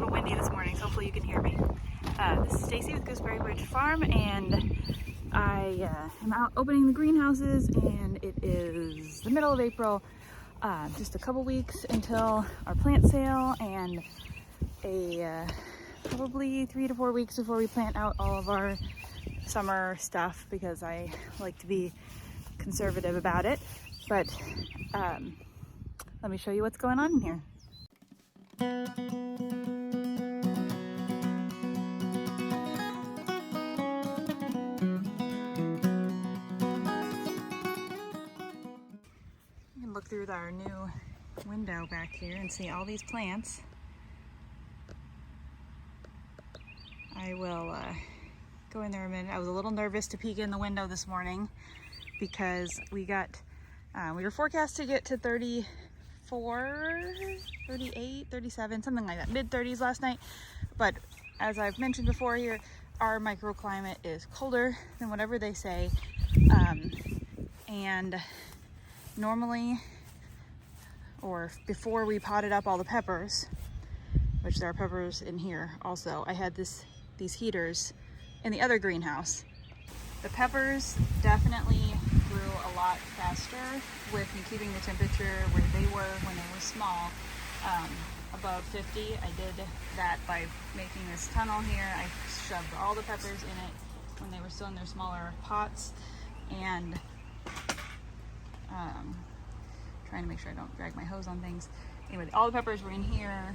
little windy this morning, so hopefully you can hear me. This is Stacy with Gooseberry Bridge Farm, and I am out opening the greenhouses, and it is the middle of April. Just a couple weeks until our plant sale, and probably 3 to 4 weeks before we plant out all of our summer stuff, because I like to be conservative about it. But let me show you what's going on in here. You can look through our new window back here and see all these plants. I will go in there a minute. I was a little nervous to peek in the window this morning because we were forecast to get to 34, 38, 37, something like that, mid-30s last night. But as I've mentioned before here, our microclimate is colder than whatever they say. And normally, or before we potted up all the peppers, which there are peppers in here also, I had these heaters in the other greenhouse. The peppers definitely grew a lot faster with me keeping the temperature where they were when they were small, above 50. I did that by making this tunnel here. I shoved all the peppers in it when they were still in their smaller pots, and trying to make sure I don't drag my hose on things. Anyway, all the peppers were in here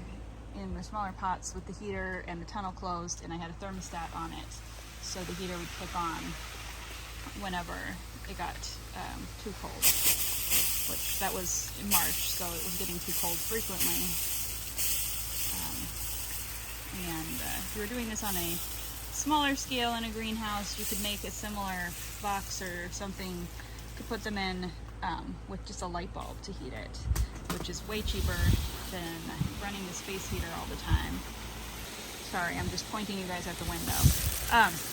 in the smaller pots with the heater and the tunnel closed, and I had a thermostat on it, so the heater would kick on whenever it got too cold, which that was in March, so it was getting too cold frequently. If you were doing this on a smaller scale in a greenhouse, you could make a similar box or something to put them in with just a light bulb to heat it, which is way cheaper than running the space heater all the time. Sorry, I'm just pointing you guys at the window.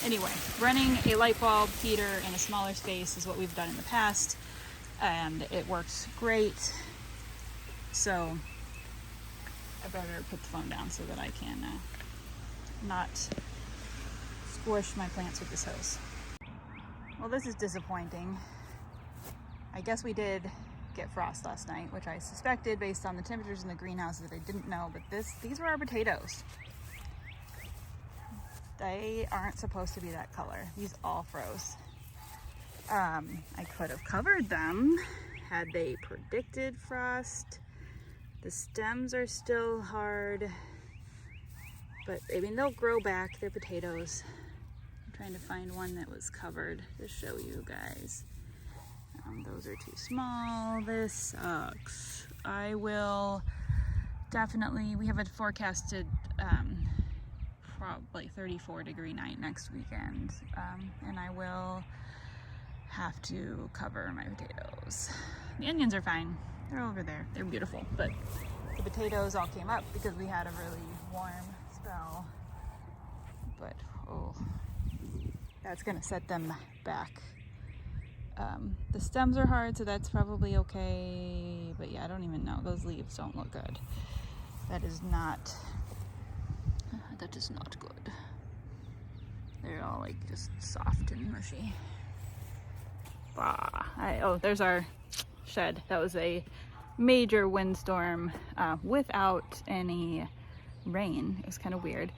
Anyway, running a light bulb heater in a smaller space is what we've done in the past, and it works great. So I better put the phone down so that I can not squish my plants with this hose. Well, this is disappointing. I guess we did get frost last night, which I suspected based on the temperatures in the greenhouse that I didn't know, but these were our potatoes. They aren't supposed to be that color. These all froze. I could have covered them had they predicted frost. The stems are still hard, but I mean, they'll grow back. They're potatoes. I'm trying to find one that was covered to show you guys. Those are too small. This sucks. I will definitely, we have a forecasted probably 34-degree night next weekend, and I will have to cover my potatoes. The onions are fine. They're over there. They're beautiful, but the potatoes all came up because we had a really warm spell. But oh, that's gonna set them back. The stems are hard, so that's probably okay, but yeah, I don't even know. Those leaves don't look good. That is not good. They're all like just soft and mushy. Oh, there's our shed. That was a major windstorm without any rain. It was kind of weird.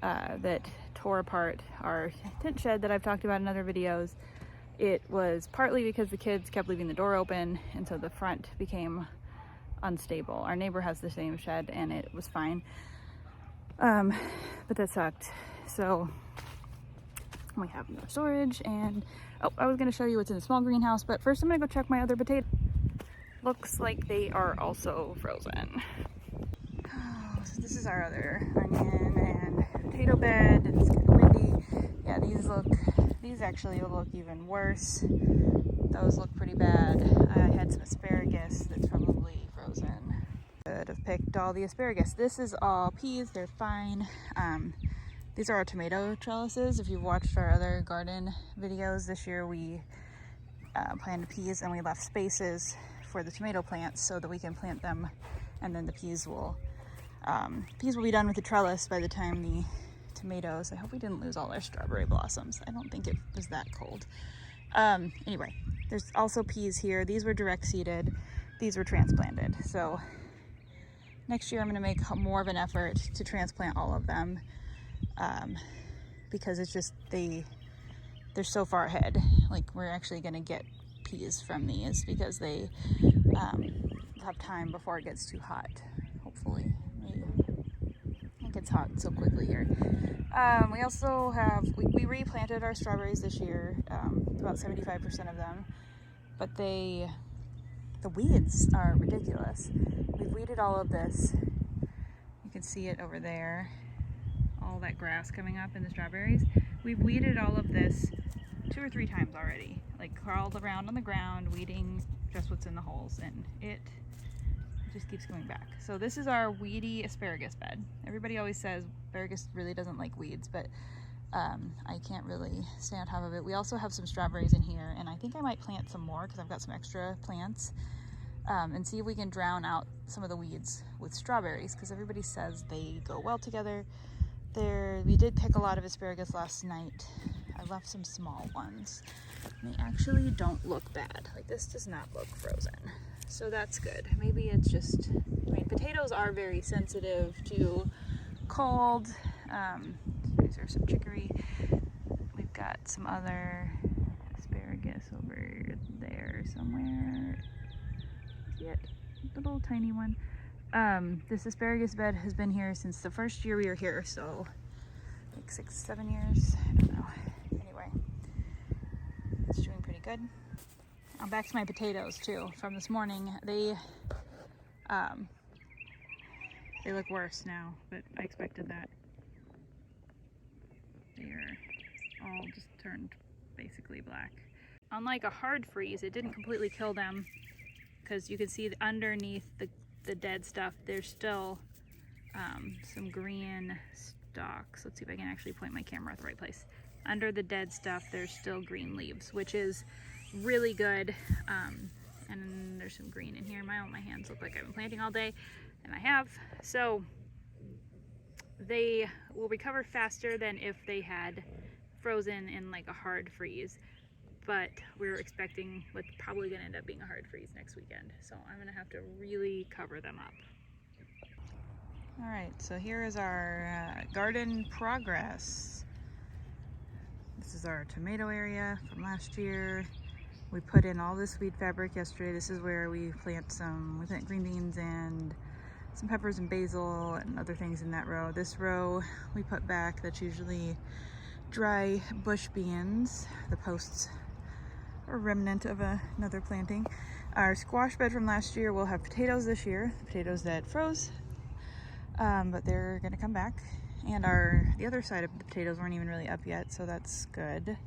That tore apart our tent shed that I've talked about in other videos. It was partly because the kids kept leaving the door open, and so the front became unstable. Our neighbor has the same shed, and it was fine. But that sucked. So we have no storage, and I was gonna show you what's in the small greenhouse, but first I'm gonna go check my other potato. Looks like they are also frozen. Oh, so this is our other onion and potato bed, and it's kind of windy. Yeah, these actually will look even worse. Those look pretty bad. I had some asparagus that's probably frozen. Could have picked all the asparagus. This is all peas, they're fine. These are our tomato trellises. If you've watched our other garden videos this year, we planted peas and we left spaces for the tomato plants so that we can plant them, and then the peas will Peas will be done with the trellis by the time the tomatoes. I hope we didn't lose all our strawberry blossoms. I don't think it was that cold. Anyway, there's also peas here. These were direct seeded. These were transplanted. So next year I'm going to make more of an effort to transplant all of them, because it's just they're so far ahead. Like, we're actually going to get peas from these because they have time before it gets too hot, hopefully. It gets hot so quickly here. We also have, we replanted our strawberries this year, about 75% of them, but the weeds are ridiculous. We've weeded all of this. You can see it over there, all that grass coming up in the strawberries. We've weeded all of this 2 or 3 times already, like crawled around on the ground, weeding just what's in the holes, and it just keeps going back. So this is our weedy asparagus bed. Everybody always says asparagus really doesn't like weeds, but I can't really stay on top of it. We also have some strawberries in here, and I think I might plant some more because I've got some extra plants, and see if we can drown out some of the weeds with strawberries, because everybody says they go well together. We did pick a lot of asparagus last night. I left some small ones. They actually don't look bad. Like, this does not look frozen. So that's good. Maybe it's just, I mean, potatoes are very sensitive to cold. These are some chicory. We've got some other asparagus over there somewhere. See it? Little tiny one. This asparagus bed has been here since the first year we were here, so like 6-7 years. I don't know. Anyway, it's doing pretty good. Back to my potatoes too from this morning. They look worse now, but I expected that. They are all just turned basically black. Unlike a hard freeze, it didn't completely kill them, because you can see underneath the dead stuff there's still some green stalks. Let's see if I can actually point my camera at the right place. Under the dead stuff there's still green leaves, which is really good. And there's some green in here. My hands look like I've been planting all day, and I have. So they will recover faster than if they had frozen in like a hard freeze, but we're expecting what's probably going to end up being a hard freeze next weekend, so I'm going to have to really cover them up. All right, so here is our garden progress. This is our tomato area from last year. We put in all this weed fabric yesterday. This is where we plant green beans and some peppers and basil and other things in that row. This row we put back, that's usually dry bush beans. The posts are a remnant of another planting. Our squash bed from last year will have potatoes this year, the potatoes that froze, but they're gonna come back. And the other side of the potatoes weren't even really up yet, so that's good.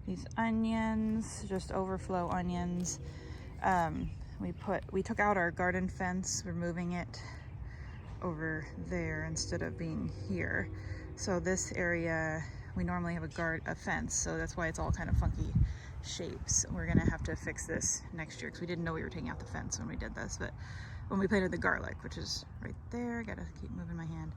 These onions, just overflow onions. We took out our garden fence. We're moving it over there instead of being here. So this area, we normally have a fence, so that's why it's all kind of funky shapes. We're gonna have to fix this next year because we didn't know we were taking out the fence when we did this, but when we planted the garlic, which is right there, gotta keep moving my hand.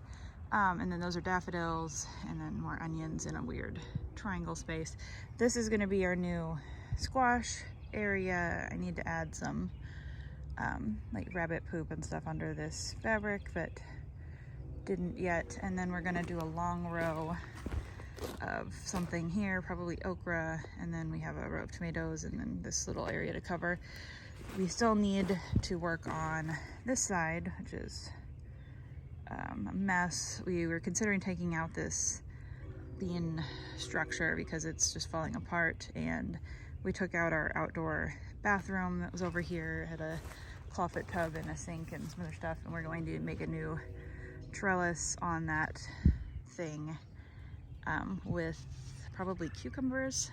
And then those are daffodils, and then more onions in a weird triangle space. This is gonna be our new squash area. I need to add some like rabbit poop and stuff under this fabric, but didn't yet. And then we're gonna do a long row of something here, probably okra, and then we have a row of tomatoes, and then this little area to cover. We still need to work on this side, which is a mess. We were considering taking out this bean structure because it's just falling apart, and we took out our outdoor bathroom that was over here. It had a clawfoot tub and a sink and some other stuff, and we're going to make a new trellis on that thing with probably cucumbers,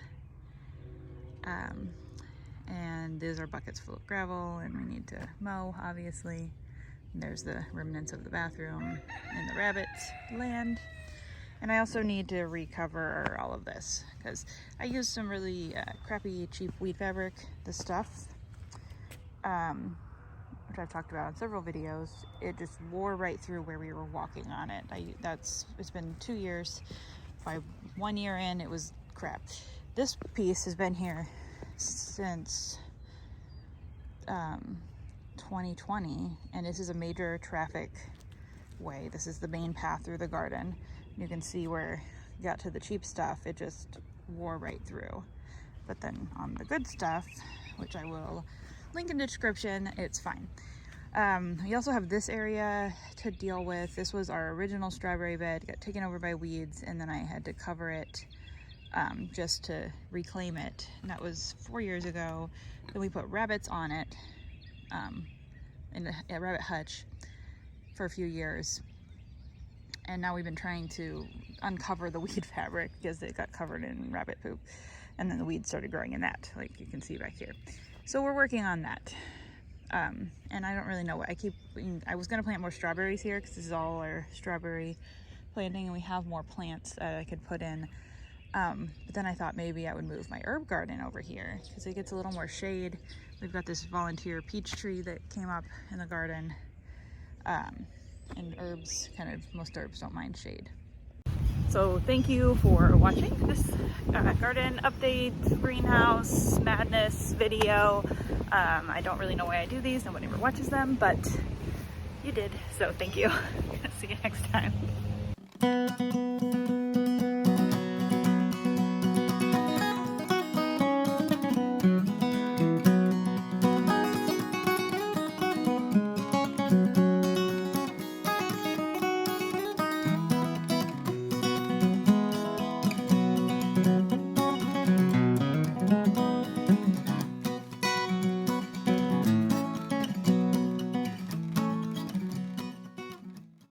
and these are buckets full of gravel, and we need to mow, obviously. And there's the remnants of the bathroom and the rabbit land. And I also need to recover all of this because I used some really crappy, cheap weed fabric, this stuff, which I've talked about in several videos, it just wore right through where we were walking on it. It's been 2 years. By 1 year in, it was crap. This piece has been here since 2020, and this is a major traffic way. This is the main path through the garden. You can see where it got to the cheap stuff, it just wore right through. But then on the good stuff, which I will link in the description, it's fine. We also have this area to deal with. This was our original strawberry bed, got taken over by weeds, and then I had to cover it just to reclaim it. And that was 4 years ago. Then we put rabbits on it in a rabbit hutch for a few years. And now we've been trying to uncover the weed fabric because it got covered in rabbit poop. And then the weeds started growing in that, like you can see back here. So we're working on that. And I don't really know what I was gonna plant more strawberries here because this is all our strawberry planting, and we have more plants that I could put in. But then I thought maybe I would move my herb garden over here because it gets a little more shade. We've got this volunteer peach tree that came up in the garden. And herbs, most herbs don't mind shade. So thank you for watching this garden update, greenhouse madness video. I don't really know why I do these, nobody ever watches them, but you did, so thank you. See you next time.